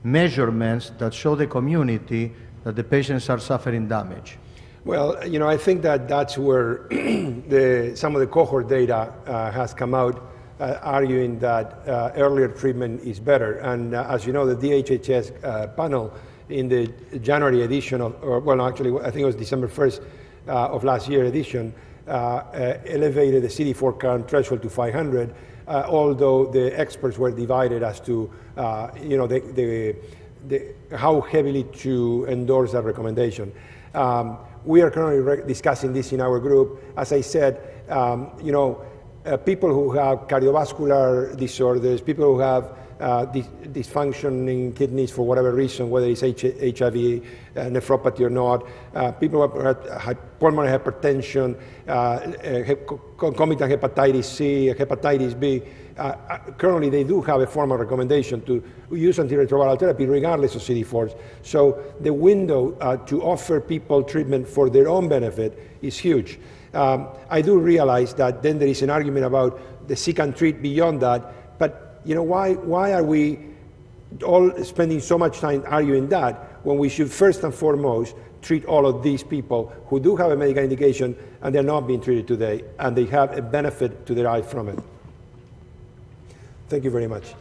measurements that show the community that the patients are suffering damage? Well, I think that that's where some of the cohort data has come out, arguing that earlier treatment is better. And as you know, the DHHS panel in the January edition actually, I think it was December 1st of last year edition, elevated the CD4 count threshold to 500, although the experts were divided as to, how heavily to endorse that recommendation. We are currently discussing this in our group. As I said, people who have cardiovascular disorders, people who have dysfunctioning kidneys for whatever reason, whether it's HIV, nephropathy or not, people who have pulmonary hypertension, concomitant hepatitis C, hepatitis B, currently they do have a formal recommendation to use antiretroviral therapy regardless of CD4s. So the window to offer people treatment for their own benefit is huge. I do realize that then there is an argument about the seek and treat beyond that, but why are we all spending so much time arguing that when we should first and foremost treat all of these people who do have a medical indication and they're not being treated today and they have a benefit to derive from it. Thank you very much.